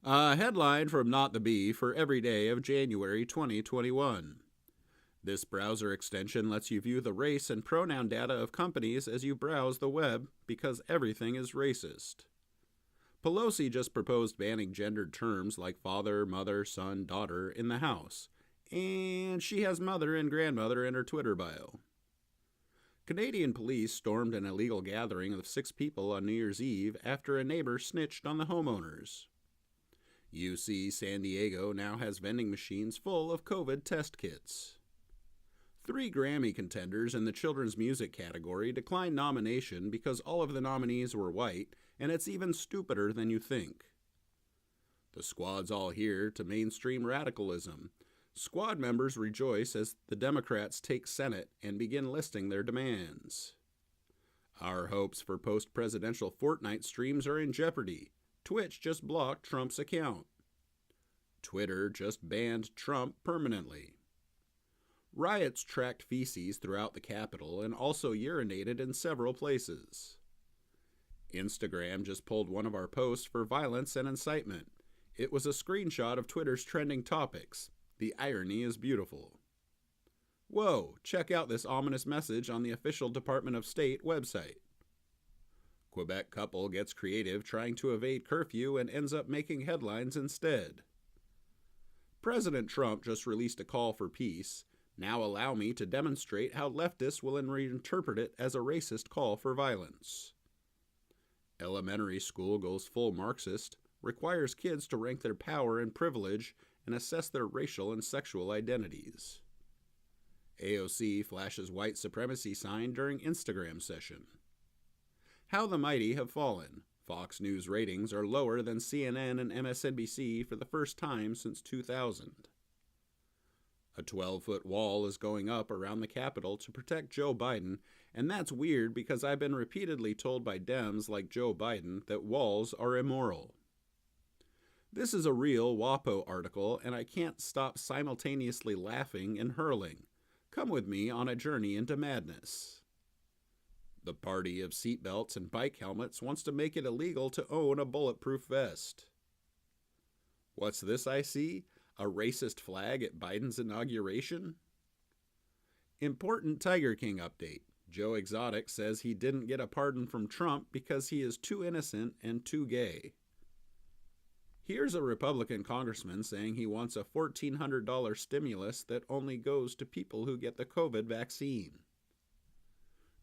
A headline from Not the Bee for every day of January 2021. This browser extension lets you view the race and pronoun data of companies as you browse the web because everything is racist. Pelosi just proposed banning gendered terms like father, mother, son, daughter in the House, and she has mother and grandmother in her Twitter bio. Canadian police stormed an illegal gathering of 6 people on New Year's Eve after a neighbor snitched on the homeowners. UC San Diego now has vending machines full of COVID test kits. 3 Grammy contenders in the children's music category declined nomination because all of the nominees were white, and it's even stupider than you think. The squad's all here to mainstream radicalism. Squad members rejoice as the Democrats take Senate and begin listing their demands. Our hopes for post-presidential Fortnite streams are in jeopardy. Twitch just blocked Trump's account. Twitter just banned Trump permanently. Riots tracked feces throughout the Capitol and also urinated in several places. Instagram just pulled one of our posts for violence and incitement. It was a screenshot of Twitter's trending topics. The irony is beautiful. Whoa, check out this ominous message on the official Department of State website. Quebec couple gets creative trying to evade curfew and ends up making headlines instead. President Trump just released a call for peace. Now allow me to demonstrate how leftists will reinterpret it as a racist call for violence. Elementary school goes full Marxist, requires kids to rank their power and privilege and assess their racial and sexual identities. AOC flashes white supremacy sign during Instagram session. How the mighty have fallen. Fox News ratings are lower than CNN and MSNBC for the first time since 2000. A 12-foot wall is going up around the Capitol to protect Joe Biden, and that's weird because I've been repeatedly told by Dems like Joe Biden that walls are immoral. This is a real WAPO article, and I can't stop simultaneously laughing and hurling. Come with me on a journey into madness. The party of seatbelts and bike helmets wants to make it illegal to own a bulletproof vest. What's this I see? A racist flag at Biden's inauguration? Important Tiger King update. Joe Exotic says he didn't get a pardon from Trump because he is too innocent and too gay. Here's a Republican congressman saying he wants a $1,400 stimulus that only goes to people who get the COVID vaccine.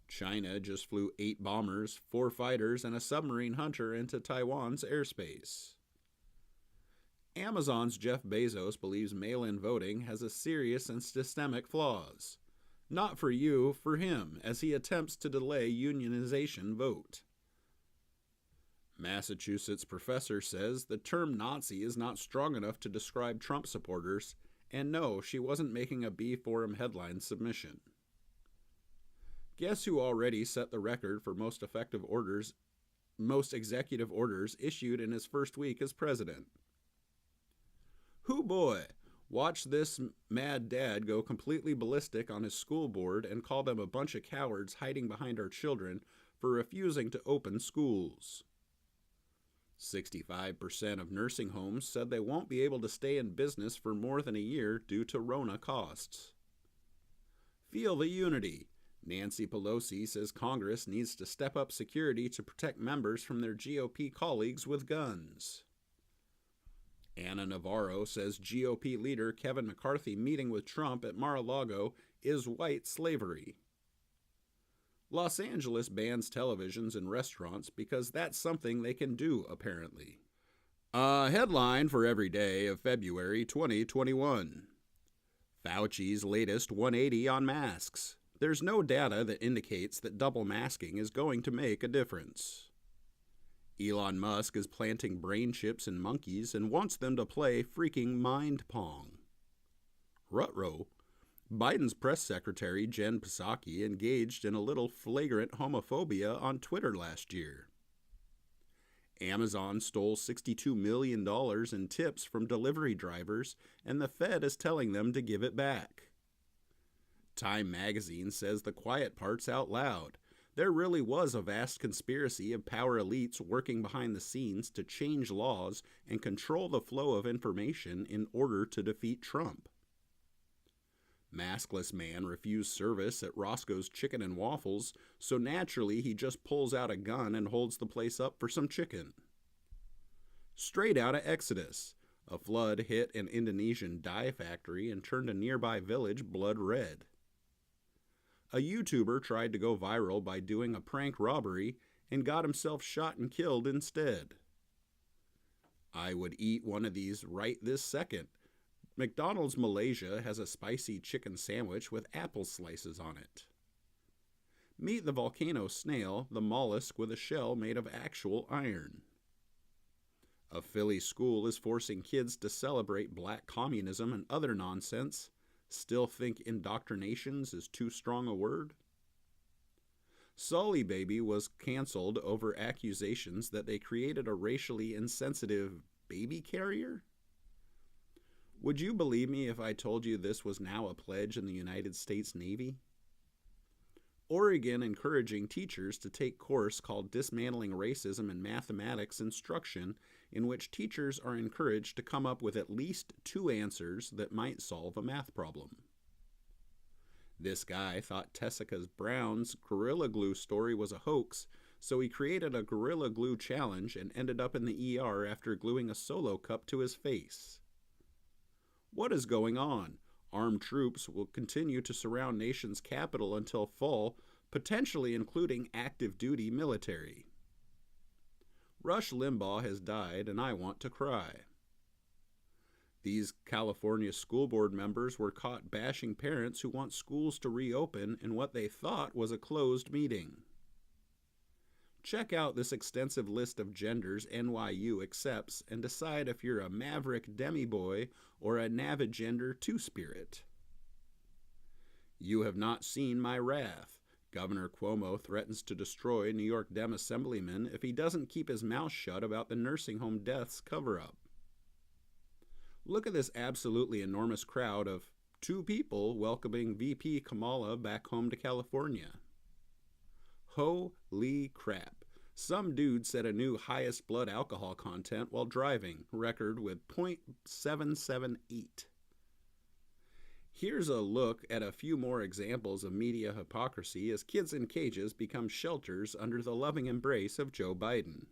China just flew 8 bombers, 4 fighters, and a submarine hunter into Taiwan's airspace. Amazon's Jeff Bezos believes mail-in voting has a serious and systemic flaws. Not for you, for him, as he attempts to delay unionization vote. Massachusetts professor says the term Nazi is not strong enough to describe Trump supporters, and no, she wasn't making a B-Forum headline submission. Guess who already set the record for most executive orders issued in his first week as president? Hoo boy, watch this mad dad go completely ballistic on his school board and call them a bunch of cowards hiding behind our children for refusing to open schools. 65% of nursing homes said they won't be able to stay in business for more than a year due to Rona costs. Feel the unity. Nancy Pelosi says Congress needs to step up security to protect members from their GOP colleagues with guns. Ana Navarro says GOP leader Kevin McCarthy meeting with Trump at Mar-a-Lago is white slavery. Los Angeles bans televisions in restaurants because that's something they can do, apparently. A headline for every day of February 2021. Fauci's latest 180 on masks. There's no data that indicates that double masking is going to make a difference. Elon Musk is planting brain chips in monkeys and wants them to play freaking mind pong. Rutrow. Biden's press secretary Jen Psaki engaged in a little flagrant homophobia on Twitter last year. Amazon stole $62 million in tips from delivery drivers, and the Fed is telling them to give it back. Time magazine says the quiet part's out loud. There really was a vast conspiracy of power elites working behind the scenes to change laws and control the flow of information in order to defeat Trump. Maskless man refused service at Roscoe's Chicken and Waffles, so naturally he just pulls out a gun and holds the place up for some chicken. Straight out of Exodus, a flood hit an Indonesian dye factory and turned a nearby village blood red. A YouTuber tried to go viral by doing a prank robbery and got himself shot and killed instead. I would eat one of these right this second. McDonald's Malaysia has a spicy chicken sandwich with apple slices on it. Meet the volcano snail, the mollusk with a shell made of actual iron. A Philly school is forcing kids to celebrate black communism and other nonsense. Still think indoctrinations is too strong a word? Sully Baby was canceled over accusations that they created a racially insensitive baby carrier? Would you believe me if I told you this was now a pledge in the United States Navy? Oregon encouraging teachers to take a course called Dismantling Racism in Mathematics Instruction, in which teachers are encouraged to come up with at least 2 answers that might solve a math problem. This guy thought Tessica Brown's Gorilla Glue story was a hoax, so he created a Gorilla Glue challenge and ended up in the ER after gluing a Solo cup to his face. What is going on? Armed troops will continue to surround nation's capital until fall, potentially including active duty military. Rush Limbaugh has died, and I want to cry. These California school board members were caught bashing parents who want schools to reopen in what they thought was a closed meeting. Check out this extensive list of genders NYU accepts and decide if you're a maverick demi-boy or a navigender two-spirit. You have not seen my wrath. Governor Cuomo threatens to destroy New York Dem assemblyman if he doesn't keep his mouth shut about the nursing home deaths cover-up. Look at this absolutely enormous crowd of 2 people welcoming VP Kamala back home to California. Holy crap. Some dude set a new highest blood alcohol content while driving, record with .778. Here's a look at a few more examples of media hypocrisy as kids in cages become shelters under the loving embrace of Joe Biden.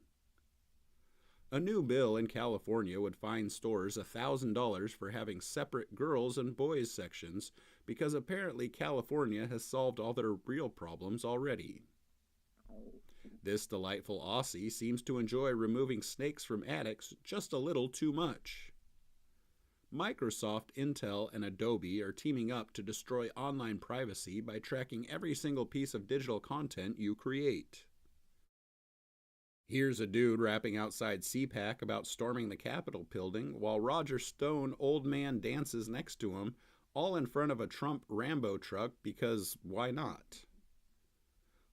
A new bill in California would fine stores $1,000 for having separate girls and boys sections because apparently California has solved all their real problems already. This delightful Aussie seems to enjoy removing snakes from attics just a little too much. Microsoft, Intel, and Adobe are teaming up to destroy online privacy by tracking every single piece of digital content you create. Here's a dude rapping outside CPAC about storming the Capitol building while Roger Stone old man dances next to him, all in front of a Trump Rambo truck because why not?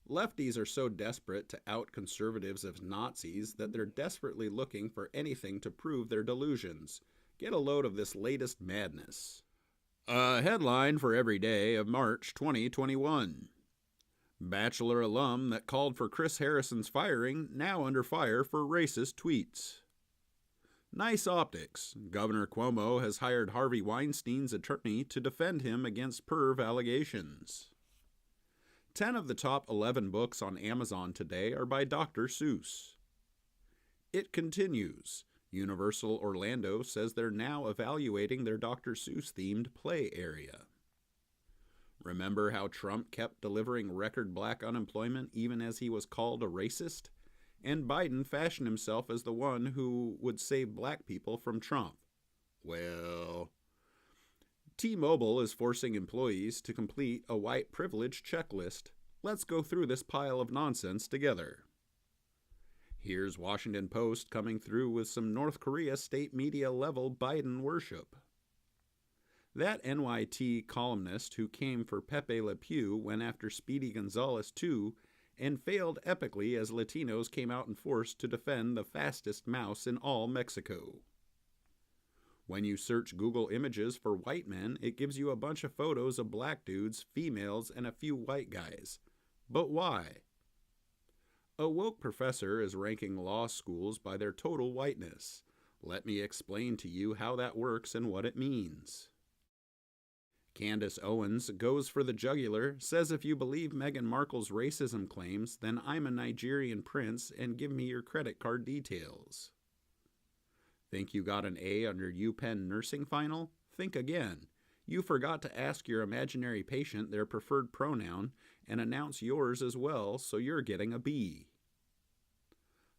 Lefties are so desperate to out conservatives as Nazis that they're desperately looking for anything to prove their delusions. Get a load of this latest madness. A headline for every day of March 2021. Bachelor alum that called for Chris Harrison's firing now under fire for racist tweets. Nice optics. Governor Cuomo has hired Harvey Weinstein's attorney to defend him against perv allegations. 10 of the top 11 books on Amazon today are by Dr. Seuss. It continues. Universal Orlando says they're now evaluating their Dr. Seuss-themed play area. Remember how Trump kept delivering record black unemployment even as he was called a racist? And Biden fashioned himself as the one who would save black people from Trump. Well, T-Mobile is forcing employees to complete a white privilege checklist. Let's go through this pile of nonsense together. Here's Washington Post coming through with some North Korea state media level Biden worship. That NYT columnist who came for Pepe Le Pew went after Speedy Gonzalez too and failed epically as Latinos came out in force to defend the fastest mouse in all Mexico. When you search Google Images for white men, it gives you a bunch of photos of black dudes, females, and a few white guys. But why? A woke professor is ranking law schools by their total whiteness. Let me explain to you how that works and what it means. Candace Owens goes for the jugular, says if you believe Meghan Markle's racism claims, then I'm a Nigerian prince and give me your credit card details. Think you got an A on your UPenn nursing final? Think again. You forgot to ask your imaginary patient their preferred pronoun and announce yours as well, so you're getting a B.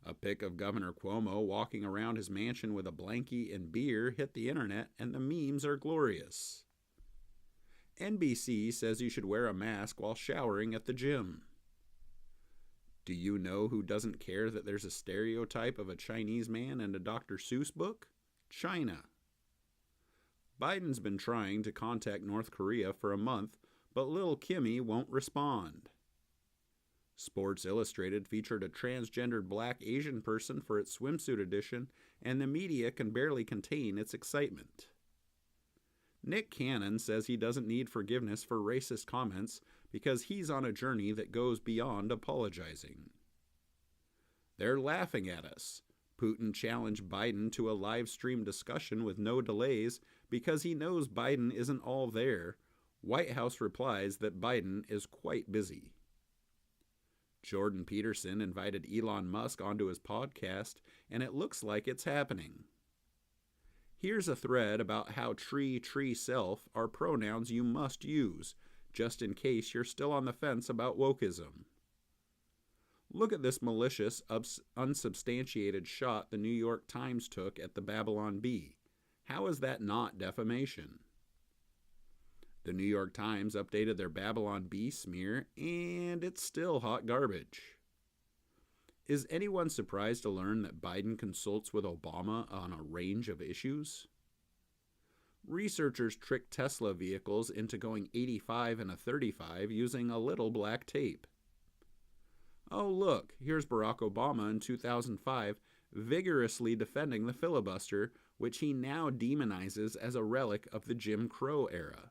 A pic of Governor Cuomo walking around his mansion with a blankie and beer hit the internet, and the memes are glorious. NBC says you should wear a mask while showering at the gym. Do you know who doesn't care that there's a stereotype of a Chinese man in a Dr. Seuss book? China. Biden's been trying to contact North Korea for a month, but little Kimmy won't respond. Sports Illustrated featured a transgendered black Asian person for its swimsuit edition, and the media can barely contain its excitement. Nick Cannon says he doesn't need forgiveness for racist comments because he's on a journey that goes beyond apologizing. They're laughing at us. Putin challenged Biden to a live stream discussion with no delays because he knows Biden isn't all there. White House replies that Biden is quite busy. Jordan Peterson invited Elon Musk onto his podcast, and it looks like it's happening. Here's a thread about how tree self are pronouns you must use, just in case you're still on the fence about wokeism. Look at this malicious, unsubstantiated shot the New York Times took at the Babylon Bee. How is that not defamation? The New York Times updated their Babylon Bee smear, and it's still hot garbage. Is anyone surprised to learn that Biden consults with Obama on a range of issues? Researchers tricked Tesla vehicles into going 85 and a 35 using a little black tape. Oh look, here's Barack Obama in 2005 vigorously defending the filibuster, which he now demonizes as a relic of the Jim Crow era.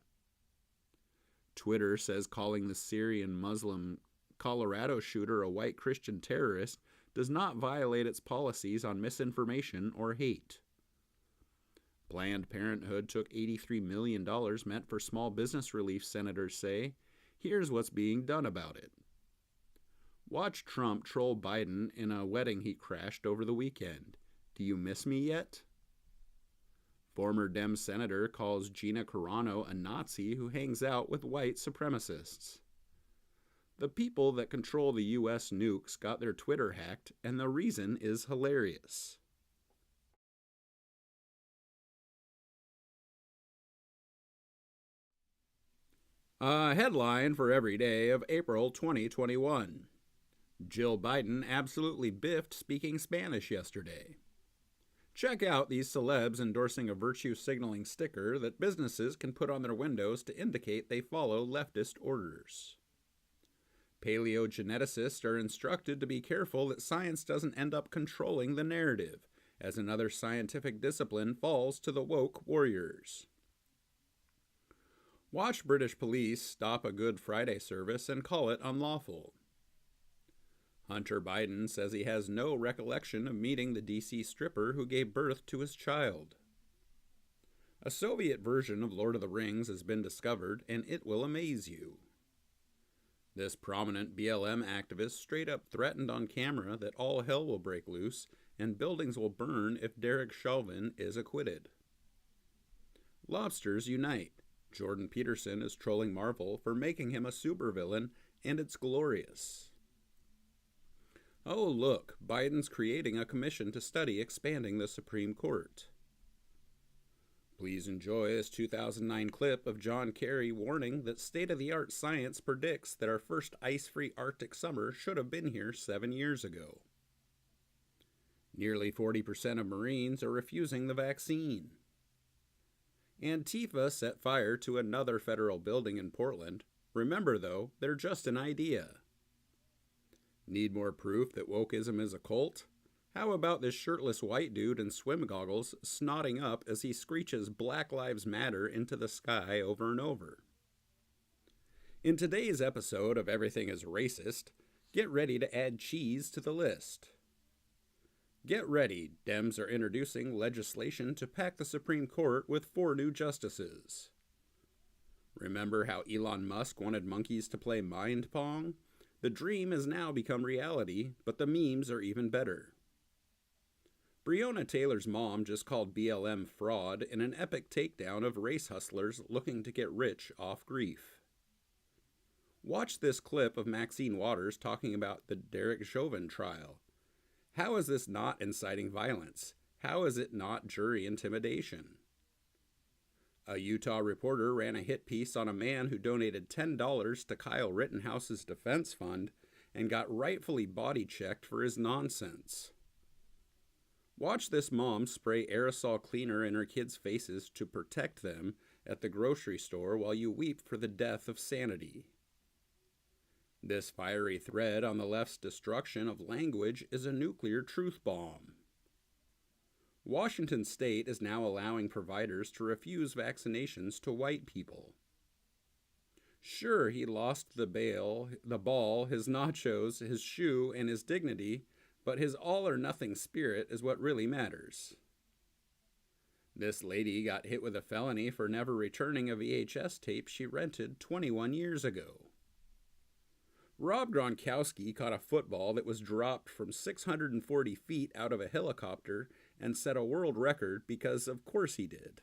Twitter says calling the Syrian Muslim Colorado shooter a white Christian terrorist does not violate its policies on misinformation or hate. Planned Parenthood took $83 million meant for small business relief, senators say. Here's what's being done about it. Watch Trump troll Biden in a wedding he crashed over the weekend. Do you miss me yet? Former Dem senator calls Gina Carano a Nazi who hangs out with white supremacists. The people that control the U.S. nukes got their Twitter hacked, and the reason is hilarious. A headline for every day of April 2021. Jill Biden absolutely biffed speaking Spanish yesterday. Check out these celebs endorsing a virtue signaling sticker that businesses can put on their windows to indicate they follow leftist orders. Paleogeneticists are instructed to be careful that science doesn't end up controlling the narrative, as another scientific discipline falls to the woke warriors. Watch British police stop a Good Friday service and call it unlawful. Hunter Biden says he has no recollection of meeting the D.C. stripper who gave birth to his child. A Soviet version of Lord of the Rings has been discovered, and it will amaze you. This prominent BLM activist straight up threatened on camera that all hell will break loose and buildings will burn if Derek Chauvin is acquitted. Lobsters unite. Jordan Peterson is trolling Marvel for making him a supervillain, and it's glorious. Oh look, Biden's creating a commission to study expanding the Supreme Court. Please enjoy this 2009 clip of John Kerry warning that state-of-the-art science predicts that our first ice-free Arctic summer should have been here 7 years ago. Nearly 40% of Marines are refusing the vaccine. Antifa set fire to another federal building in Portland. Remember, though, they're just an idea. Need more proof that wokeism is a cult? How about this shirtless white dude in swim goggles snotting up as he screeches Black Lives Matter into the sky over and over? In today's episode of Everything is Racist, Get ready to add cheese to the list. Get ready, Dems are introducing legislation to pack the Supreme Court with 4 new justices. Remember how Elon Musk wanted monkeys to play mind pong? The dream has now become reality, but the memes are even better. Breonna Taylor's mom just called BLM fraud in an epic takedown of race hustlers looking to get rich off grief. Watch this clip of Maxine Waters talking about the Derek Chauvin trial. How is this not inciting violence? How is it not jury intimidation? A Utah reporter ran a hit piece on a man who donated $10 to Kyle Rittenhouse's defense fund and got rightfully body checked for his nonsense. Watch this mom spray aerosol cleaner in her kids' faces to protect them at the grocery store while you weep for the death of sanity. This fiery thread on the left's destruction of language is a nuclear truth bomb. Washington state is now allowing providers to refuse vaccinations to white people. Sure, he lost the ball, his nachos, his shoe, and his dignity, but his all-or-nothing spirit is what really matters. This lady got hit with a felony for never returning a VHS tape she rented 21 years ago. Rob Gronkowski caught a football that was dropped from 640 feet out of a helicopter and set a world record because of course he did.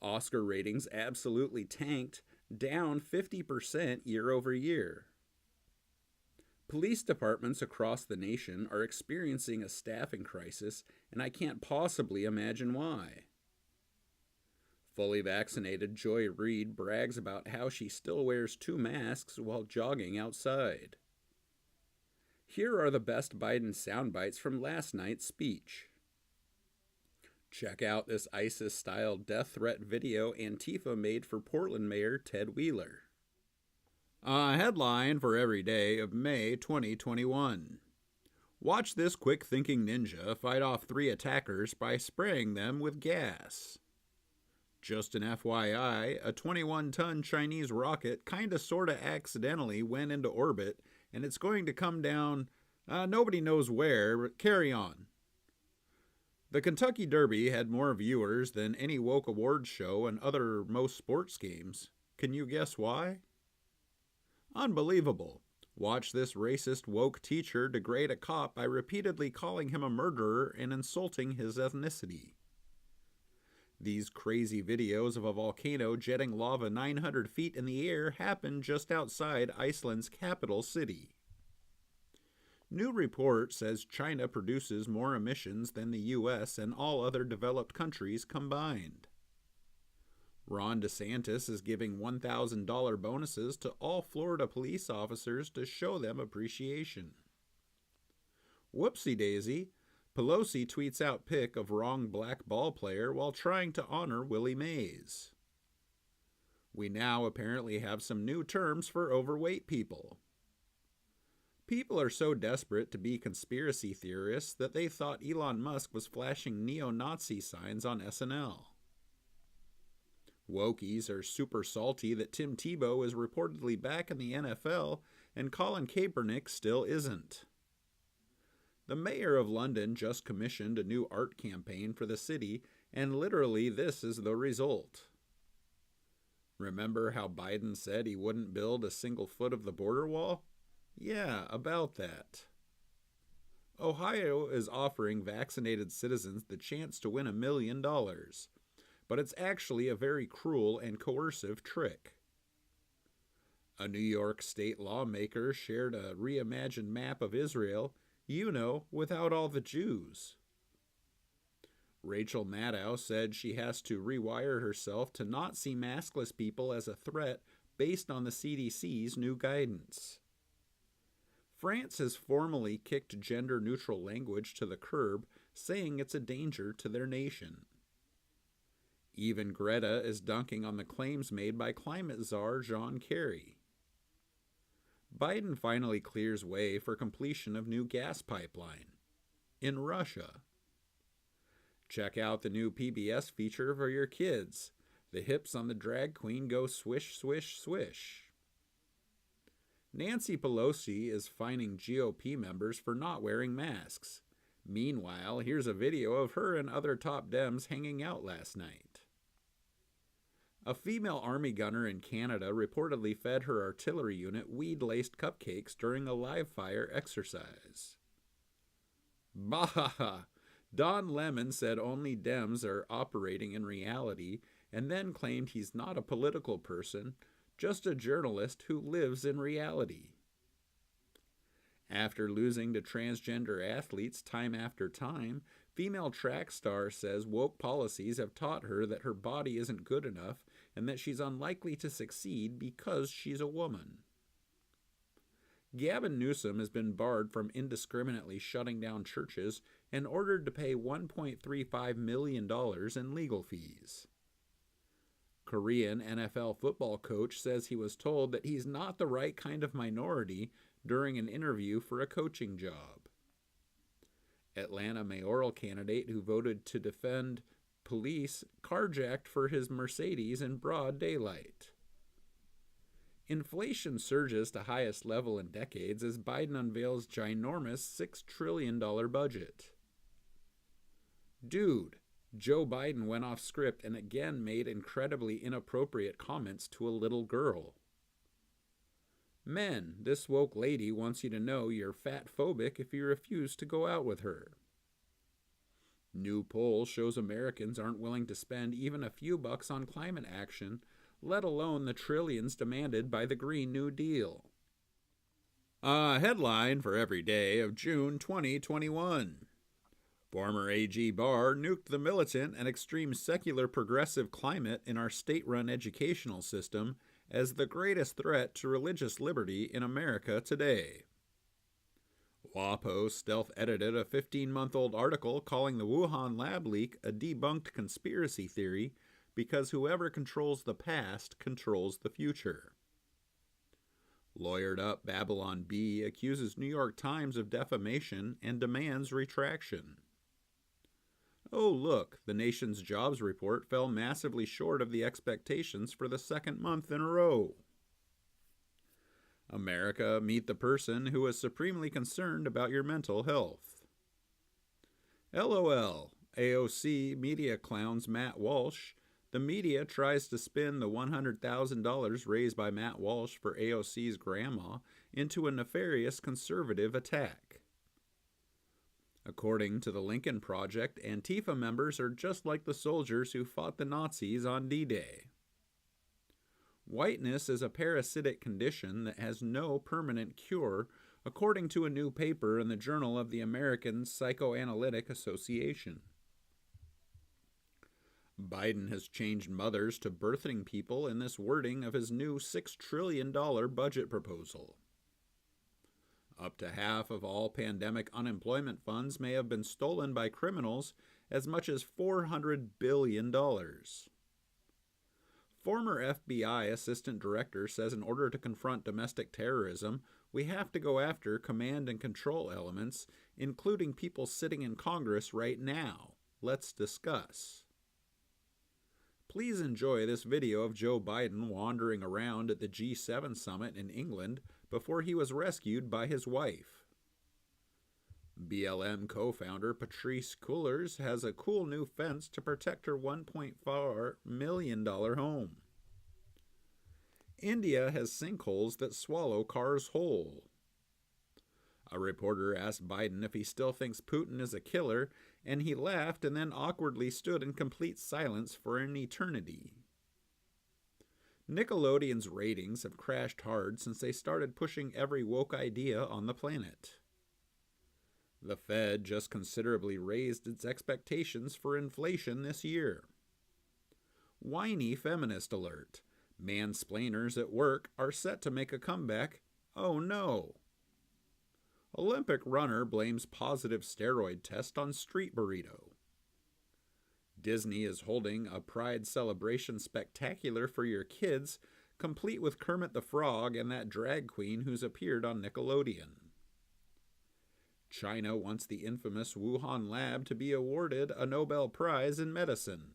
Oscar ratings absolutely tanked, down 50% year over year. Police departments across the nation are experiencing a staffing crisis, and I can't possibly imagine why. Fully vaccinated Joy Reid brags about how she still wears 2 masks while jogging outside. Here are the best Biden soundbites from last night's speech. Check out this ISIS-style death threat video Antifa made for Portland Mayor Ted Wheeler. A headline for every day of May 2021. Watch this quick-thinking ninja fight off 3 attackers by spraying them with gas. Just an FYI, a 21-ton Chinese rocket kinda sorta accidentally went into orbit, and it's going to come down, nobody knows where, but carry on. The Kentucky Derby had more viewers than any woke awards show and other most sports games. Can you guess why? Unbelievable. Watch this racist woke teacher degrade a cop by repeatedly calling him a murderer and insulting his ethnicity. These crazy videos of a volcano jetting lava 900 feet in the air happened just outside Iceland's capital city. New report says China produces more emissions than the U.S. and all other developed countries combined. Ron DeSantis is giving $1,000 bonuses to all Florida police officers to show them appreciation. Whoopsie-daisy, Pelosi tweets out pic of wrong black ball player while trying to honor Willie Mays. We now apparently have some new terms for overweight people. People are so desperate to be conspiracy theorists that they thought Elon Musk was flashing neo-Nazi signs on SNL. Wokies are super salty that Tim Tebow is reportedly back in the NFL and Colin Kaepernick still isn't. The mayor of London just commissioned a new art campaign for the city, and literally this is the result. Remember how Biden said he wouldn't build a single foot of the border wall? Yeah, about that. Ohio is offering vaccinated citizens the chance to win $1 million. But it's actually a very cruel and coercive trick. A New York state lawmaker shared a reimagined map of Israel, without all the Jews. Rachel Maddow said she has to rewire herself to not see maskless people as a threat based on the CDC's new guidance. France has formally kicked gender-neutral language to the curb, saying it's a danger to their nation. Even Greta is dunking on the claims made by climate czar John Kerry. Biden finally clears way for completion of new gas pipeline in Russia. Check out the new PBS feature for your kids. The hips on the drag queen go swish, swish, swish. Nancy Pelosi is fining GOP members for not wearing masks. Meanwhile, here's a video of her and other top Dems hanging out last night. A female army gunner in Canada reportedly fed her artillery unit weed-laced cupcakes during a live-fire exercise. Bah! Don Lemon said only Dems are operating in reality and then claimed he's not a political person, just a journalist who lives in reality. After losing to transgender athletes time after time, female track star says woke policies have taught her that her body isn't good enough and that she's unlikely to succeed because she's a woman. Gavin Newsom has been barred from indiscriminately shutting down churches and ordered to pay $1.35 million in legal fees. Korean NFL football coach says he was told that he's not the right kind of minority during an interview for a coaching job. Atlanta mayoral candidate who voted to defend police carjacked for his Mercedes in broad daylight. Inflation surges to highest level in decades as Biden unveils ginormous $6 trillion budget. Dude, Joe Biden went off script and again made incredibly inappropriate comments to a little girl. Men, this woke lady wants you to know you're fat-phobic if you refuse to go out with her. New poll shows Americans aren't willing to spend even a few bucks on climate action, let alone the trillions demanded by the Green New Deal. A headline for every day of June 2021. Former AG Barr nuked the militant and extreme secular progressive climate in our state-run educational system as the greatest threat to religious liberty in America today. WAPO stealth-edited a 15-month-old article calling the Wuhan lab leak a debunked conspiracy theory because whoever controls the past controls the future. Lawyered-up Babylon Bee accuses New York Times of defamation and demands retraction. Oh look, the nation's jobs report fell massively short of the expectations for the second month in a row. America, meet the person who is supremely concerned about your mental health. LOL, AOC media clowns Matt Walsh. The media tries to spin the $100,000 raised by Matt Walsh for AOC's grandma into a nefarious conservative attack. According to the Lincoln Project, Antifa members are just like the soldiers who fought the Nazis on D-Day. Whiteness is a parasitic condition that has no permanent cure, according to a new paper in the Journal of the American Psychoanalytic Association. Biden has changed mothers to birthing people in this wording of his new $6 trillion budget proposal. Up to half of all pandemic unemployment funds may have been stolen by criminals, as much as $400 billion. Former FBI Assistant Director says in order to confront domestic terrorism, we have to go after command and control elements, including people sitting in Congress right now. Let's discuss. Please enjoy this video of Joe Biden wandering around at the G7 summit in England before he was rescued by his wife. BLM co-founder Patrice Cullors has a cool new fence to protect her $1.4 million home. India has sinkholes that swallow cars whole. A reporter asked Biden if he still thinks Putin is a killer, and he laughed and then awkwardly stood in complete silence for an eternity. Nickelodeon's ratings have crashed hard since they started pushing every woke idea on the planet. The Fed just considerably raised its expectations for inflation this year. Whiny feminist alert. Mansplainers at work are set to make a comeback. Oh no. Olympic runner blames positive steroid test on street burrito. Disney is holding a Pride celebration spectacular for your kids, complete with Kermit the Frog and that drag queen who's appeared on Nickelodeon. China wants the infamous Wuhan lab to be awarded a Nobel Prize in medicine.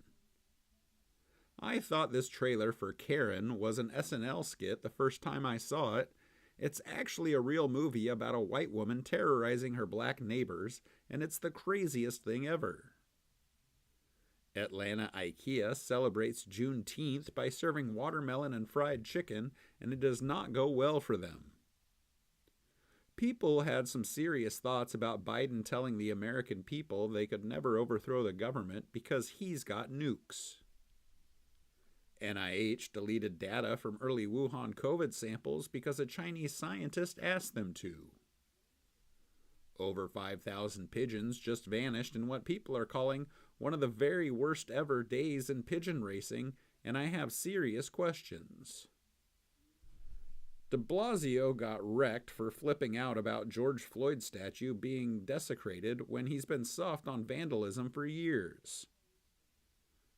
I thought this trailer for Karen was an SNL skit the first time I saw it, It's actually a real movie about a white woman terrorizing her black neighbors, and it's the craziest thing ever. Atlanta IKEA celebrates Juneteenth by serving watermelon and fried chicken, and it does not go well for them. People had some serious thoughts about Biden telling the American people they could never overthrow the government because he's got nukes. NIH deleted data from early Wuhan COVID samples because a Chinese scientist asked them to. Over 5,000 pigeons just vanished in what people are calling one of the very worst ever days in pigeon racing, and I have serious questions. De Blasio got wrecked for flipping out about George Floyd's statue being desecrated when he's been soft on vandalism for years.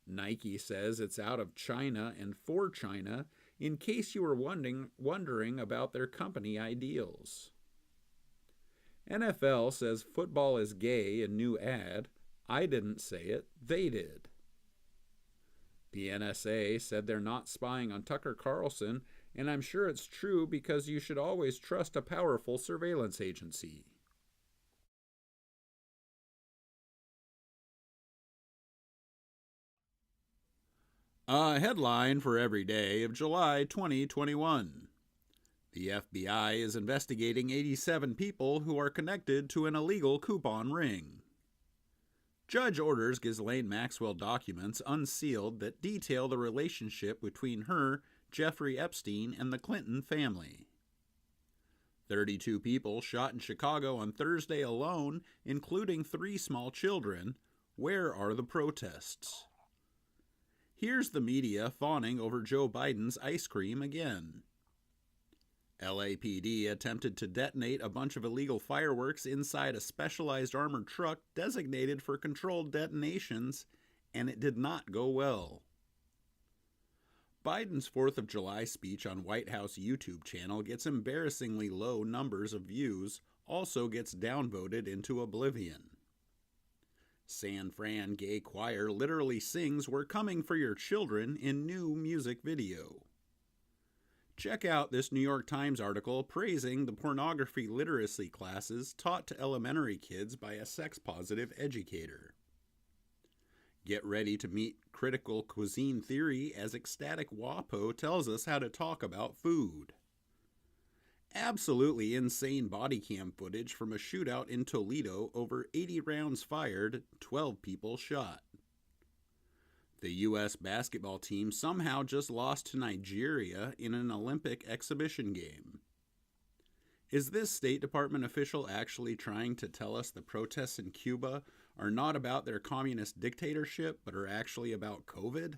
Nike says it's out of China and for China in case you were wondering about their company ideals. NFL says football is gay in new ad. I didn't say it, they did. The NSA said they're not spying on Tucker Carlson, and I'm sure it's true because you should always trust a powerful surveillance agency. A headline for every day of July 2021. The FBI is investigating 87 people who are connected to an illegal coupon ring. Judge orders Ghislaine Maxwell documents unsealed that detail the relationship between her, Jeffrey Epstein, and the Clinton family. 32 people shot in Chicago on Thursday alone, including 3 small children. Where are the protests? Here's the media fawning over Joe Biden's ice cream again. LAPD attempted to detonate a bunch of illegal fireworks inside a specialized armored truck designated for controlled detonations, and it did not go well. Biden's 4th of July speech on White House YouTube channel gets embarrassingly low numbers of views, also gets downvoted into oblivion. San Fran Gay Choir literally sings "We're Coming for Your Children" in new music video. Check out this New York Times article praising the pornography literacy classes taught to elementary kids by a sex-positive educator. Get ready to meet critical cuisine theory as ecstatic WAPO tells us how to talk about food. Absolutely insane body cam footage from a shootout in Toledo, over 80 rounds fired, 12 people shot. The U.S. basketball team somehow just lost to Nigeria in an Olympic exhibition game. Is this State Department official actually trying to tell us the protests in Cuba are not about their communist dictatorship, but are actually about COVID?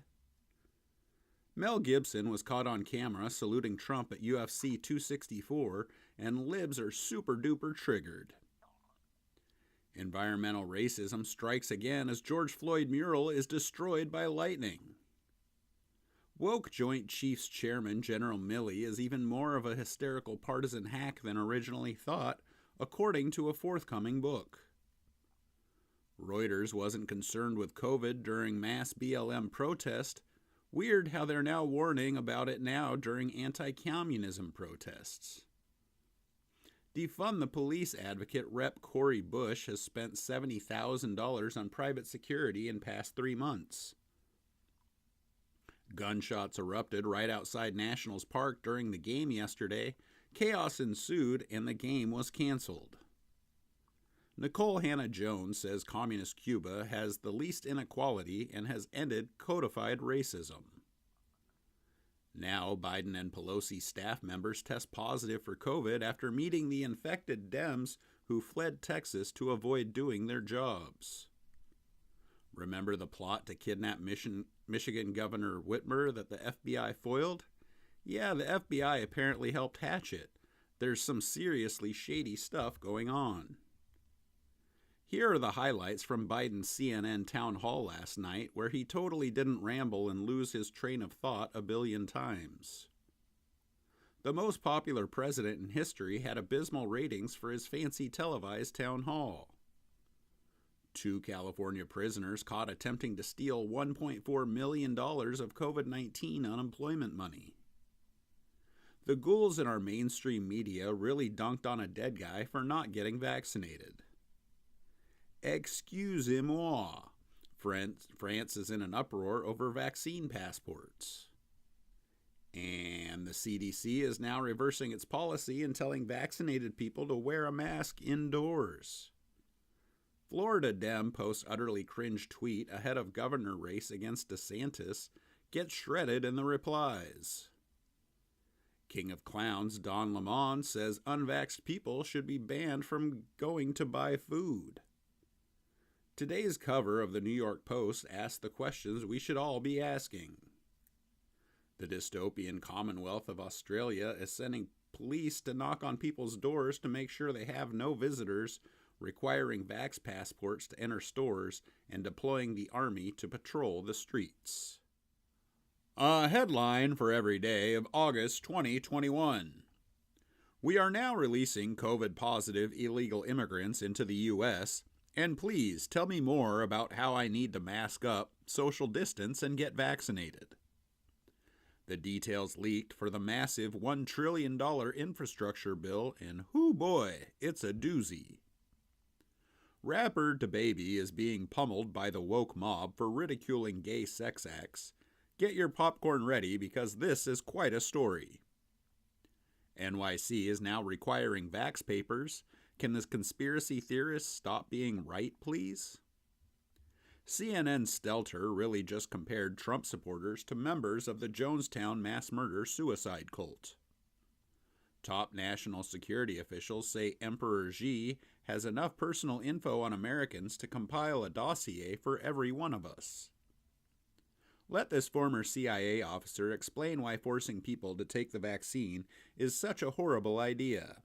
Mel Gibson was caught on camera saluting Trump at UFC 264, and libs are super duper triggered. Environmental racism strikes again as George Floyd mural is destroyed by lightning. Woke Joint Chiefs Chairman General Milley is even more of a hysterical partisan hack than originally thought, according to a forthcoming book. Reuters wasn't concerned with COVID during mass BLM protest. Weird how they're now warning about it now during anti-communism protests. Defund the Police advocate Rep. Cori Bush has spent $70,000 on private security in past 3 months. Gunshots erupted right outside Nationals Park during the game yesterday. Chaos ensued and the game was canceled. Nicole Hannah-Jones says Communist Cuba has the least inequality and has ended codified racism. Now, Biden and Pelosi staff members test positive for COVID after meeting the infected Dems who fled Texas to avoid doing their jobs. Remember the plot to kidnap Michigan Governor Whitmer that the FBI foiled? Yeah, the FBI apparently helped hatch it. There's some seriously shady stuff going on. Here are the highlights from Biden's CNN town hall last night, where he totally didn't ramble and lose his train of thought a billion times. The most popular president in history had abysmal ratings for his fancy televised town hall. 2 California prisoners caught attempting to steal $1.4 million of COVID-19 unemployment money. The ghouls in our mainstream media really dunked on a dead guy for not getting vaccinated. Excusez-moi. France is in an uproar over vaccine passports. And the CDC is now reversing its policy and telling vaccinated people to wear a mask indoors. Florida Dem posts utterly cringe tweet ahead of governor race against DeSantis, gets shredded in the replies. King of Clowns Don Lemon says unvaxxed people should be banned from going to buy food. Today's cover of the New York Post asks the questions we should all be asking. The dystopian Commonwealth of Australia is sending police to knock on people's doors to make sure they have no visitors, requiring vax passports to enter stores, and deploying the army to patrol the streets. A headline for every day of August 2021. We are now releasing COVID-positive illegal immigrants into the U.S., and please tell me more about how I need to mask up, social distance, and get vaccinated. The details leaked for the massive $1 trillion infrastructure bill, and hoo boy, it's a doozy. Rapper DaBaby is being pummeled by the woke mob for ridiculing gay sex acts. Get your popcorn ready because this is quite a story. NYC is now requiring vax papers. Can this conspiracy theorists stop being right, please? CNN Stelter really just compared Trump supporters to members of the Jonestown mass murder suicide cult. Top national security officials say Emperor Xi has enough personal info on Americans to compile a dossier for every one of us. Let this former CIA officer explain why forcing people to take the vaccine is such a horrible idea.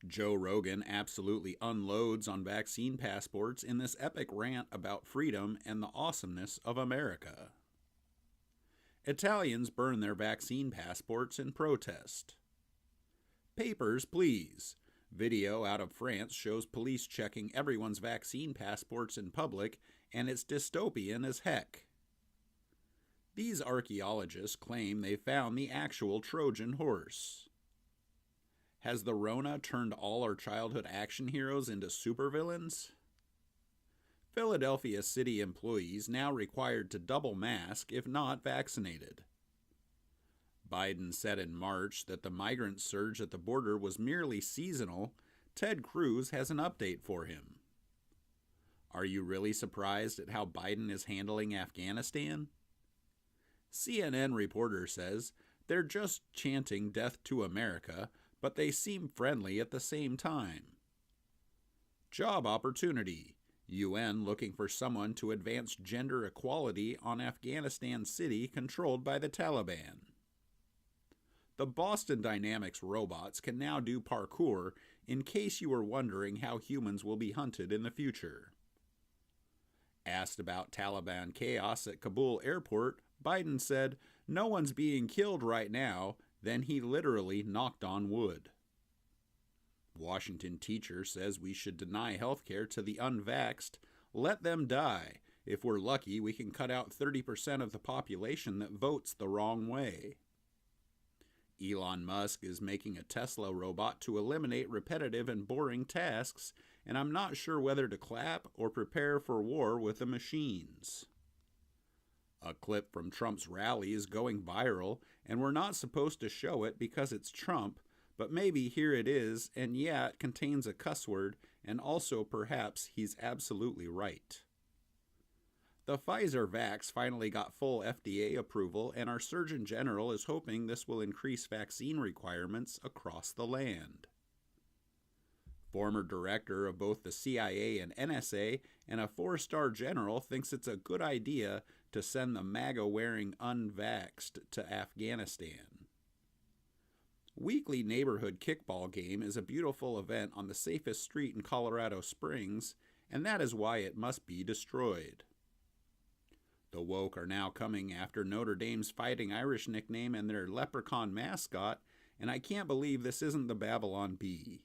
Joe Rogan absolutely unloads on vaccine passports in this epic rant about freedom and the awesomeness of America. Italians burn their vaccine passports in protest. Papers, please. Video out of France shows police checking everyone's vaccine passports in public, and it's dystopian as heck. These archaeologists claim they found the actual Trojan horse. Has the Rona turned all our childhood action heroes into supervillains? Philadelphia city employees now required to double mask if not vaccinated. Biden said in March that the migrant surge at the border was merely seasonal. Ted Cruz has an update for him. Are you really surprised at how Biden is handling Afghanistan? CNN reporter says they're just chanting death to America, but they seem friendly at the same time. Job opportunity. UN looking for someone to advance gender equality on Afghanistan city controlled by the Taliban. The Boston Dynamics robots can now do parkour, in case you were wondering how humans will be hunted in the future. Asked about Taliban chaos at Kabul airport, Biden said, "No one's being killed right now." Then he literally knocked on wood. Washington teacher says we should deny health care to the unvaxxed. Let them die. If we're lucky, we can cut out 30% of the population that votes the wrong way. Elon Musk is making a Tesla robot to eliminate repetitive and boring tasks, and I'm not sure whether to clap or prepare for war with the machines. A clip from Trump's rally is going viral, and we're not supposed to show it because it's Trump, but maybe here it is, and yeah, it contains a cuss word, and also perhaps he's absolutely right. The Pfizer vax finally got full FDA approval, and our Surgeon General is hoping this will increase vaccine requirements across the land. Former director of both the CIA and NSA and a 4-star general thinks it's a good idea to send the MAGA-wearing unvaxxed to Afghanistan. Weekly neighborhood kickball game is a beautiful event on the safest street in Colorado Springs, and that is why it must be destroyed. The woke are now coming after Notre Dame's Fighting Irish nickname and their leprechaun mascot, and I can't believe this isn't the Babylon Bee.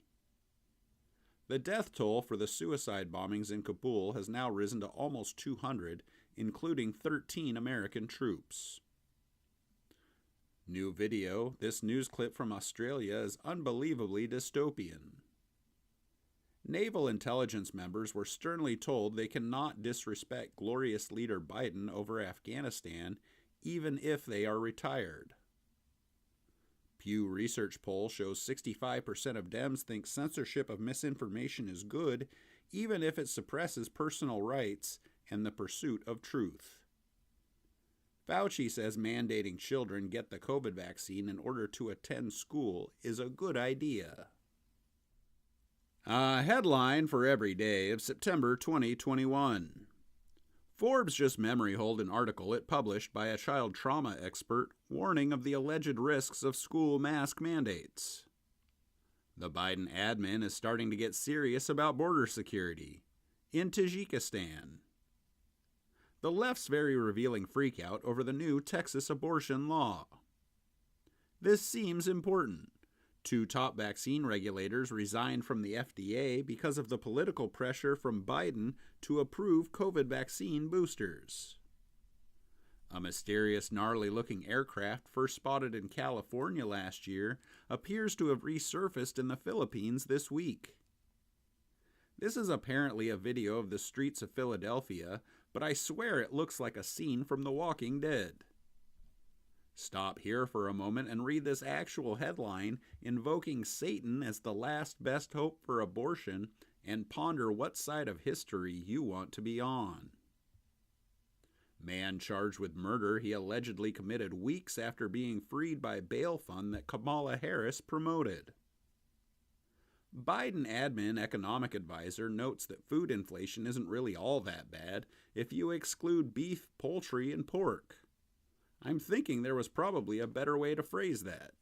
The death toll for the suicide bombings in Kabul has now risen to almost 200, including 13 American troops. New video, this news clip from Australia is unbelievably dystopian. Naval intelligence members were sternly told they cannot disrespect glorious leader Biden over Afghanistan, even if they are retired. Pew Research poll shows 65% of Dems think censorship of misinformation is good, even if it suppresses personal rights and the pursuit of truth. Fauci says mandating children get the COVID vaccine in order to attend school is a good idea. A headline for every day of September 2021. Forbes just memory holed an article it published by a child trauma expert warning of the alleged risks of school mask mandates. The Biden admin is starting to get serious about border security in Tajikistan. The left's very revealing freakout over the new Texas abortion law. This seems important. 2 top vaccine regulators resigned from the FDA because of the political pressure from Biden to approve COVID vaccine boosters. A mysterious, gnarly-looking aircraft first spotted in California last year appears to have resurfaced in the Philippines this week. This is apparently a video of the streets of Philadelphia, but I swear it looks like a scene from The Walking Dead. Stop here for a moment and read this actual headline invoking Satan as the last best hope for abortion and ponder what side of history you want to be on. Man charged with murder he allegedly committed weeks after being freed by bail fund that Kamala Harris promoted. Biden admin economic advisor notes that food inflation isn't really all that bad if you exclude beef, poultry, and pork. I'm thinking there was probably a better way to phrase that.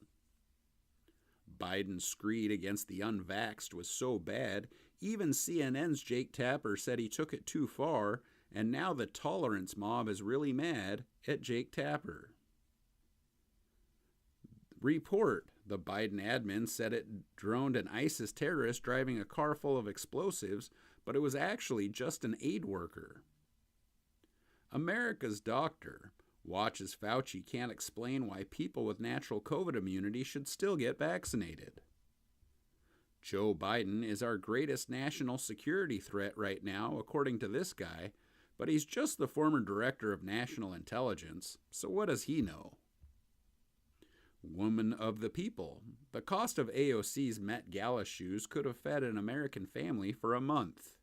Biden's screed against the unvaxxed was so bad, even CNN's Jake Tapper said he took it too far, and now the tolerance mob is really mad at Jake Tapper. Report, the Biden admin said it droned an ISIS terrorist driving a car full of explosives, but it was actually just an aid worker. America's doctor watches Fauci can't explain why people with natural COVID immunity should still get vaccinated. Joe Biden is our greatest national security threat right now, according to this guy, but he's just the former director of national intelligence, so what does he know? Woman of the people. The cost of AOC's Met Gala shoes could have fed an American family for a month.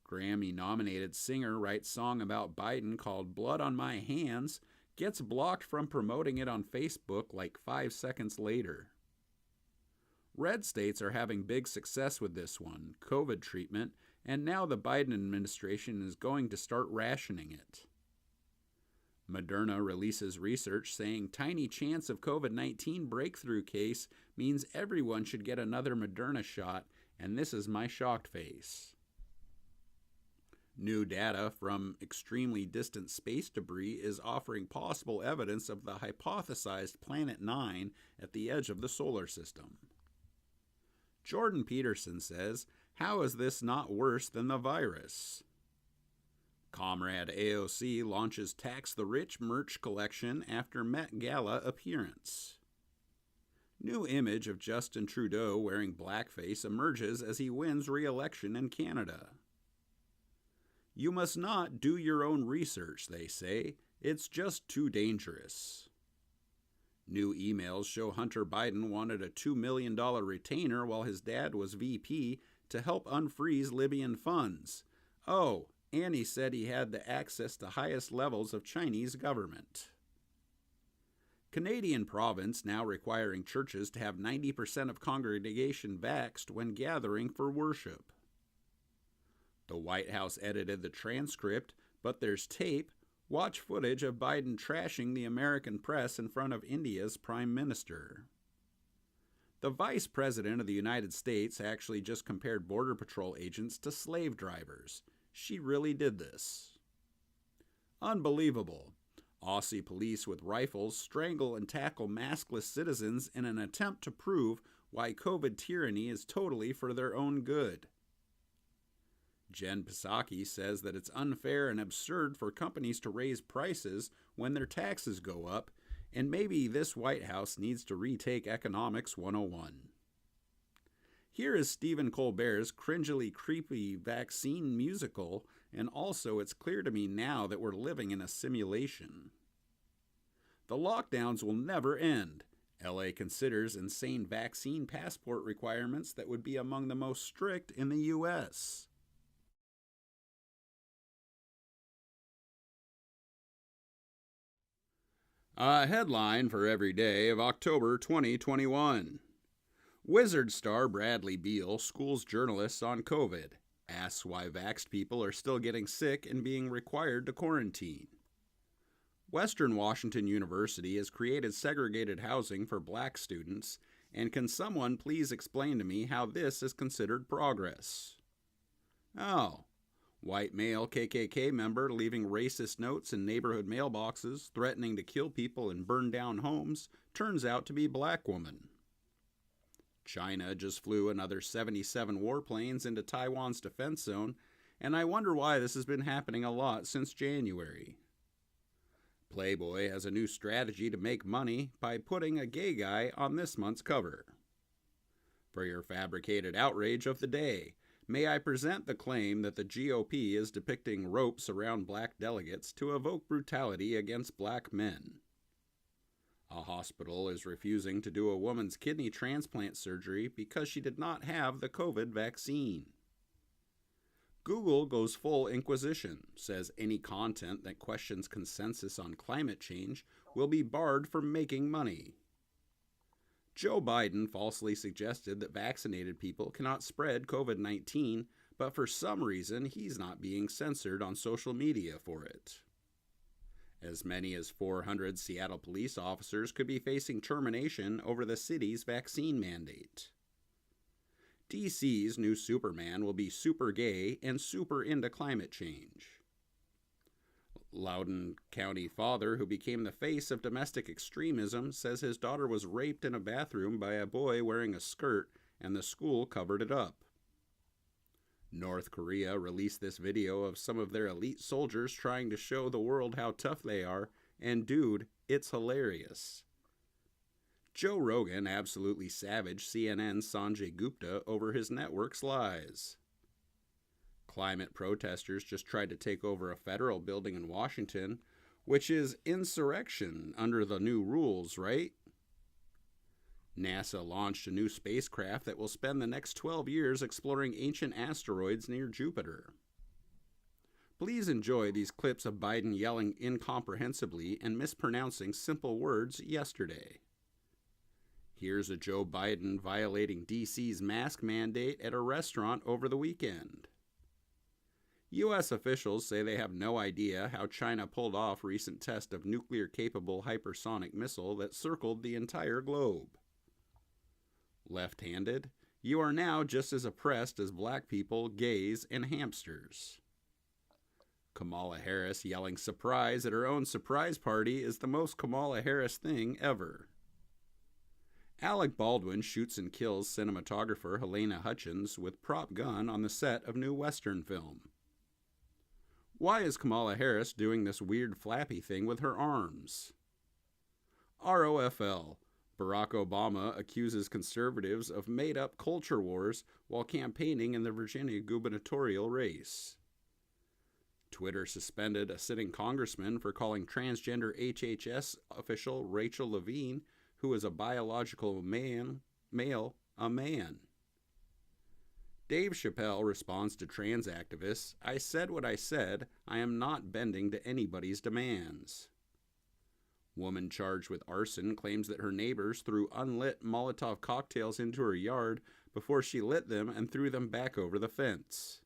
Grammy-nominated singer writes song about Biden called Blood on My Hands, gets blocked from promoting it on Facebook like 5 seconds later. Red states are having big success with this one, COVID treatment, and now the Biden administration is going to start rationing it. Moderna releases research saying tiny chance of COVID-19 breakthrough case means everyone should get another Moderna shot, and this is my shocked face. New data from extremely distant space debris is offering possible evidence of the hypothesized Planet 9 at the edge of the solar system. Jordan Peterson says, "How is this not worse than the virus?" Comrade AOC launches Tax the Rich merch collection after Met Gala appearance. New image of Justin Trudeau wearing blackface emerges as he wins re-election in Canada. You must not do your own research, they say. It's just too dangerous. New emails show Hunter Biden wanted a $2 million retainer while his dad was VP to help unfreeze Libyan funds. Oh, and he said he had the access to highest levels of Chinese government. Canadian province now requiring churches to have 90% of congregation vaxxed when gathering for worship. The White House edited the transcript, but there's tape. Watch footage of Biden trashing the American press in front of India's prime minister. The vice president of the United States actually just compared Border Patrol agents to slave drivers. She really did this. Unbelievable. Aussie police with rifles strangle and tackle maskless citizens in an attempt to prove why COVID tyranny is totally for their own good. Jen Psaki says that it's unfair and absurd for companies to raise prices when their taxes go up, And maybe this White House needs to retake Economics 101. Here is Stephen Colbert's cringily creepy vaccine musical, and also it's clear to me now that we're living in a simulation. The lockdowns will never end. LA considers insane vaccine passport requirements that would be among the most strict in the US. A headline for every day of October 2021. Wizard star Bradley Beal schools journalists on COVID, asks why vaxxed people are still getting sick and being required to quarantine. Western Washington University has created segregated housing for black students, and can someone please explain to me how this is considered progress? Oh, white male KKK member leaving racist notes in neighborhood mailboxes threatening to kill people and burn down homes turns out to be black woman. China just flew another 77 warplanes into Taiwan's defense zone, and I wonder why this has been happening a lot since January. Playboy has a new strategy to make money by putting a gay guy on this month's cover. For your fabricated outrage of the day, may I present the claim that the GOP is depicting ropes around black delegates to evoke brutality against black men. A hospital is refusing to do a woman's kidney transplant surgery because she did not have the COVID vaccine. Google goes full inquisition, says any content that questions consensus on climate change will be barred from making money. Joe Biden falsely suggested that vaccinated people cannot spread COVID-19, but for some reason he's not being censored on social media for it. As many as 400 Seattle police officers could be facing termination over the city's vaccine mandate. DC's new Superman will be super gay and super into climate change. Loudoun County father who became the face of domestic extremism says his daughter was raped in a bathroom by a boy wearing a skirt and the school covered it up. North Korea released this video of some of their elite soldiers trying to show the world how tough they are, and dude, it's hilarious. Joe Rogan absolutely savaged CNN's Sanjay Gupta over his network's lies. Climate protesters just tried to take over a federal building in Washington, which is insurrection under the new rules, right? NASA launched a new spacecraft that will spend the next 12 years exploring ancient asteroids near Jupiter. Please enjoy these clips of Biden yelling incomprehensibly and mispronouncing simple words yesterday. Here's a Joe Biden violating DC's mask mandate at a restaurant over the weekend. U.S. officials say they have no idea how China pulled off recent test of nuclear-capable hypersonic missile that circled the entire globe. Left-handed, you are now just as oppressed as black people, gays, and hamsters. Kamala Harris yelling surprise at her own surprise party is the most Kamala Harris thing ever. Alec Baldwin shoots and kills cinematographer Helena Hutchins with prop gun on the set of new Western film. Why is Kamala Harris doing this weird flappy thing with her arms? ROFL. Barack Obama accuses conservatives of made-up culture wars while campaigning in the Virginia gubernatorial race. Twitter suspended a sitting congressman for calling transgender HHS official Rachel Levine, who is a biological male, a man. Dave Chappelle responds to trans activists, "I said what I said. I am not bending to anybody's demands." Woman charged with arson claims that her neighbors threw unlit Molotov cocktails into her yard before she lit them and threw them back over the fence.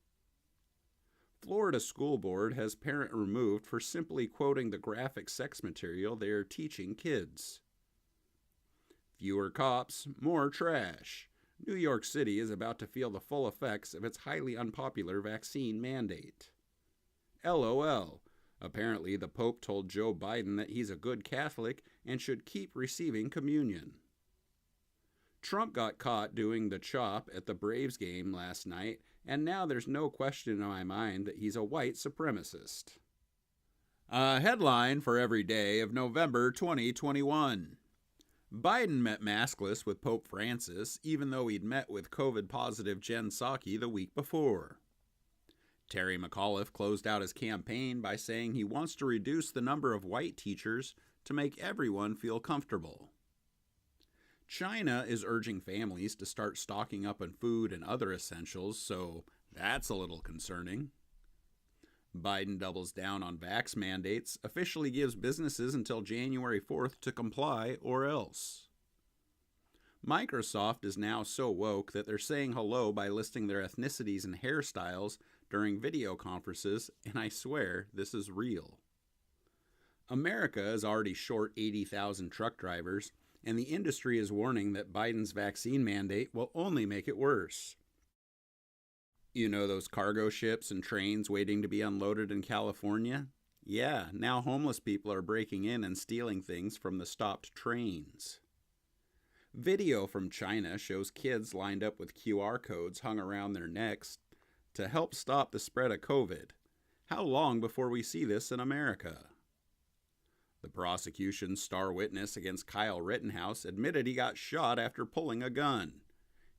Florida school board has parent removed for simply quoting the graphic sex material they are teaching kids. Fewer cops, more trash. New York City is about to feel the full effects of its highly unpopular vaccine mandate. LOL. Apparently, the Pope told Joe Biden that he's a good Catholic and should keep receiving communion. Trump got caught doing the chop at the Braves game last night, and now there's no question in my mind that he's a white supremacist. A headline for every day of November 2021. Biden met maskless with Pope Francis, even though he'd met with COVID-positive Jen Psaki the week before. Terry McAuliffe closed out his campaign by saying he wants to reduce the number of white teachers to make everyone feel comfortable. China is urging families to start stocking up on food and other essentials, so that's a little concerning. Biden doubles down on vax mandates, officially gives businesses until January 4th to comply or else. Microsoft is now so woke that they're saying hello by listing their ethnicities and hairstyles during video conferences, and I swear this is real. America is already short 80,000 truck drivers, and the industry is warning that Biden's vaccine mandate will only make it worse. You know those cargo ships and trains waiting to be unloaded in California? Yeah, now homeless people are breaking in and stealing things from the stopped trains. Video from China shows kids lined up with QR codes hung around their necks to help stop the spread of COVID. How long before we see this in America? The prosecution's star witness against Kyle Rittenhouse admitted he got shot after pulling a gun.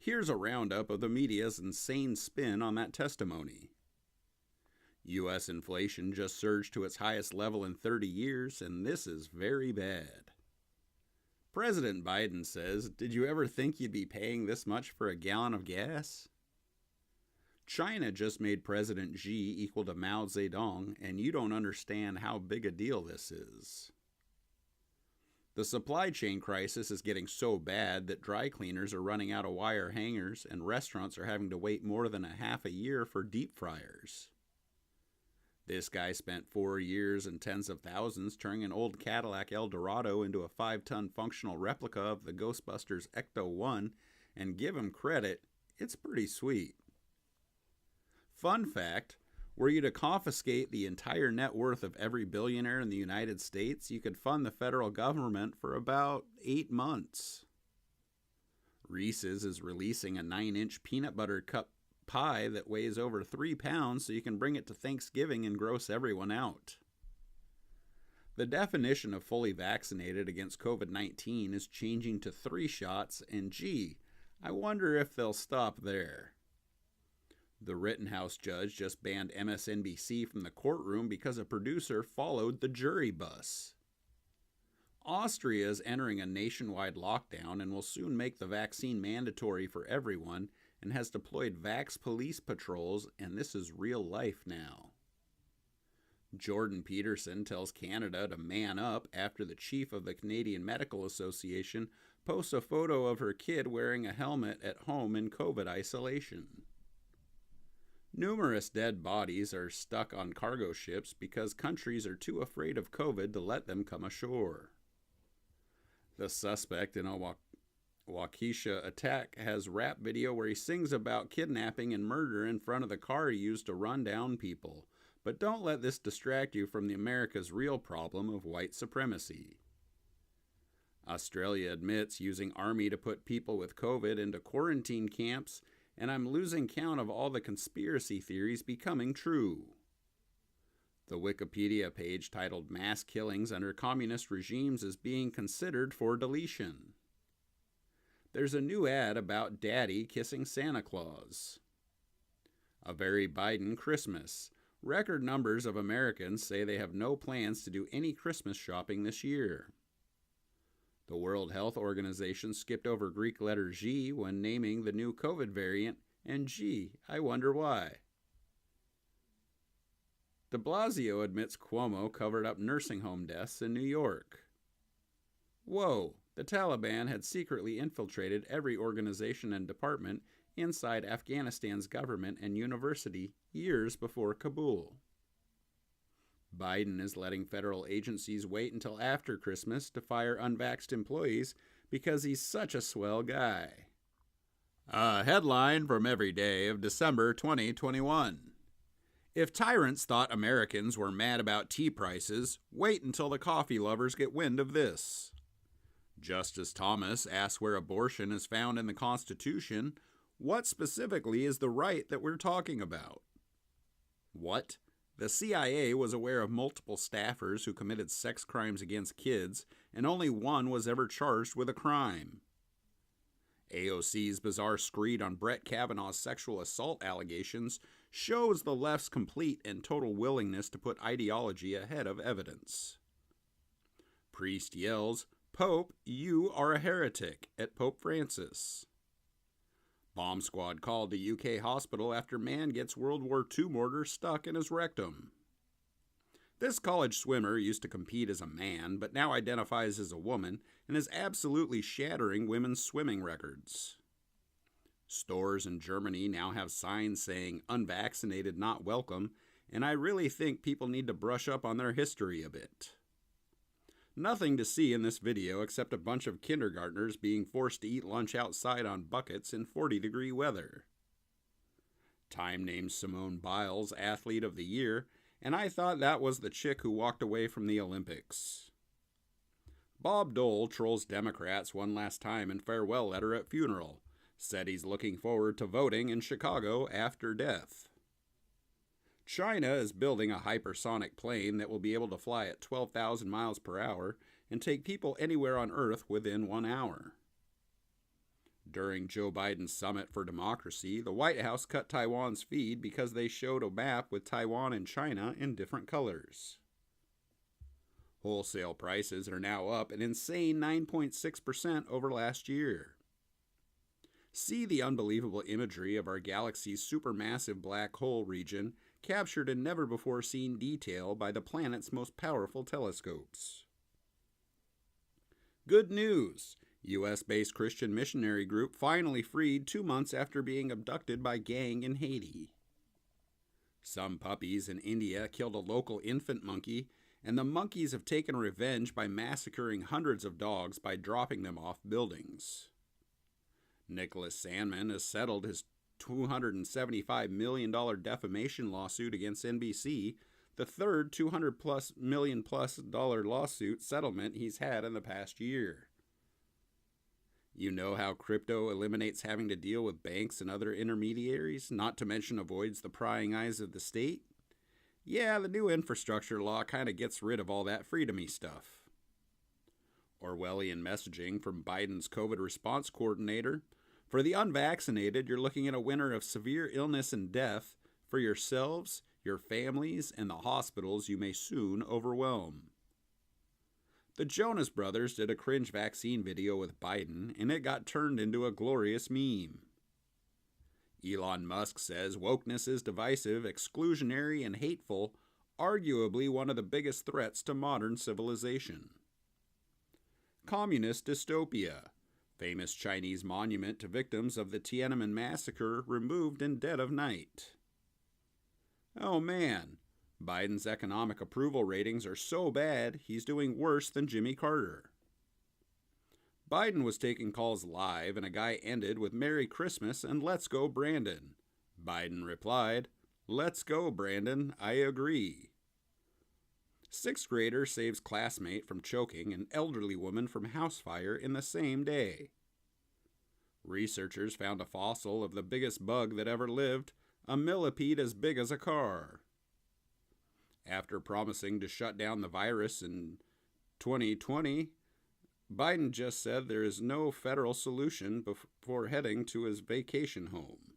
Here's a roundup of the media's insane spin on that testimony. U.S. inflation just surged to its highest level in 30 years, and this is very bad. President Biden says, "Did you ever think you'd be paying this much for a gallon of gas?" China just made President Xi equal to Mao Zedong, and you don't understand how big a deal this is. The supply chain crisis is getting so bad that dry cleaners are running out of wire hangers and restaurants are having to wait more than a half a year for deep fryers. This guy spent 4 years and tens of thousands turning an old Cadillac Eldorado into a 5-ton functional replica of the Ghostbusters Ecto-1, and give him credit, it's pretty sweet. Fun fact, were you to confiscate the entire net worth of every billionaire in the United States, you could fund the federal government for about 8 months. Reese's is releasing a 9-inch peanut butter cup pie that weighs over 3 pounds so you can bring it to Thanksgiving and gross everyone out. The definition of fully vaccinated against COVID-19 is changing to 3 shots, and gee, I wonder if they'll stop there. The Rittenhouse judge just banned MSNBC from the courtroom because a producer followed the jury bus. Austria is entering a nationwide lockdown and will soon make the vaccine mandatory for everyone and has deployed vax police patrols, and this is real life now. Jordan Peterson tells Canada to man up after the chief of the Canadian Medical Association posts a photo of her kid wearing a helmet at home in COVID isolation. Numerous dead bodies are stuck on cargo ships because countries are too afraid of COVID to let them come ashore. The suspect in a Waukesha attack has rap video where he sings about kidnapping and murder in front of the car he used to run down people. But don't let this distract you from America's real problem of white supremacy. Australia admits using army to put people with COVID into quarantine camps, and I'm losing count of all the conspiracy theories becoming true. The Wikipedia page titled "Mass Killings Under Communist Regimes" is being considered for deletion. There's a new ad about Daddy kissing Santa Claus. A very Biden Christmas. Record numbers of Americans say they have no plans to do any Christmas shopping this year. The World Health Organization skipped over Greek letter G when naming the new COVID variant, and gee, I wonder why. De Blasio admits Cuomo covered up nursing home deaths in New York. Whoa, the Taliban had secretly infiltrated every organization and department inside Afghanistan's government and university years before Kabul. Biden is letting federal agencies wait until after Christmas to fire unvaxxed employees because he's such a swell guy. A headline from every day of December 2021. If tyrants thought Americans were mad about tea prices, wait until the coffee lovers get wind of this. Justice Thomas asks where abortion is found in the Constitution. What specifically is the right that we're talking about? What? The CIA was aware of multiple staffers who committed sex crimes against kids, and only one was ever charged with a crime. AOC's bizarre screed on Brett Kavanaugh's sexual assault allegations shows the left's complete and total willingness to put ideology ahead of evidence. Priest yells, "Pope, you are a heretic," at Pope Francis. Bomb squad called to UK hospital after man gets World War II mortar stuck in his rectum. This college swimmer used to compete as a man, but now identifies as a woman and is absolutely shattering women's swimming records. Stores in Germany now have signs saying "unvaccinated not welcome," and I really think people need to brush up on their history a bit. Nothing to see in this video except a bunch of kindergartners being forced to eat lunch outside on buckets in 40-degree weather. Time named Simone Biles Athlete of the Year, and I thought that was the chick who walked away from the Olympics. Bob Dole trolls Democrats one last time in farewell letter at funeral, said he's looking forward to voting in Chicago after death. China is building a hypersonic plane that will be able to fly at 12,000 miles per hour and take people anywhere on Earth within 1 hour. During Joe Biden's Summit for Democracy, the White House cut Taiwan's feed because they showed a map with Taiwan and China in different colors. Wholesale prices are now up an insane 9.6% over last year. See the unbelievable imagery of our galaxy's supermassive black hole region captured in never-before-seen detail by the planet's most powerful telescopes. Good news! U.S.-based Christian missionary group finally freed 2 months after being abducted by gang in Haiti. Some puppies in India killed a local infant monkey, and the monkeys have taken revenge by massacring hundreds of dogs by dropping them off buildings. Nicholas Sandmann has settled his $275 million defamation lawsuit against NBC, the third $200 million lawsuit settlement he's had in the past year. You know how crypto eliminates having to deal with banks and other intermediaries, not to mention avoids the prying eyes of the state? Yeah, the new infrastructure law kind of gets rid of all that freedom-y stuff. Orwellian messaging from Biden's COVID response coordinator. For the unvaccinated, you're looking at a winter of severe illness and death for yourselves, your families, and the hospitals you may soon overwhelm. The Jonas Brothers did a cringe vaccine video with Biden, and it got turned into a glorious meme. Elon Musk says wokeness is divisive, exclusionary, and hateful, arguably one of the biggest threats to modern civilization. Communist dystopia. Famous Chinese monument to victims of the Tiananmen massacre removed in dead of night. Oh man, Biden's economic approval ratings are so bad, he's doing worse than Jimmy Carter. Biden was taking calls live and a guy ended with "Merry Christmas and let's go Brandon." Biden replied, "Let's go Brandon, I agree." Sixth grader saves classmate from choking an elderly woman from house fire in the same day. Researchers found a fossil of the biggest bug that ever lived, a millipede as big as a car. After promising to shut down the virus in 2020, Biden just said there is no federal solution before heading to his vacation home.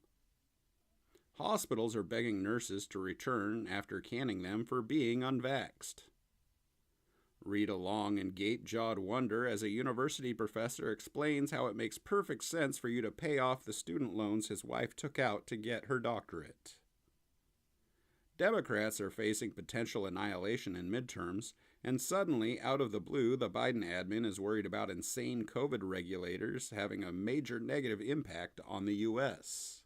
Hospitals are begging nurses to return after canning them for being unvaxxed. Read along in gape-jawed wonder as a university professor explains how it makes perfect sense for you to pay off the student loans his wife took out to get her doctorate. Democrats are facing potential annihilation in midterms, and suddenly, out of the blue, the Biden admin is worried about insane COVID regulators having a major negative impact on the U.S.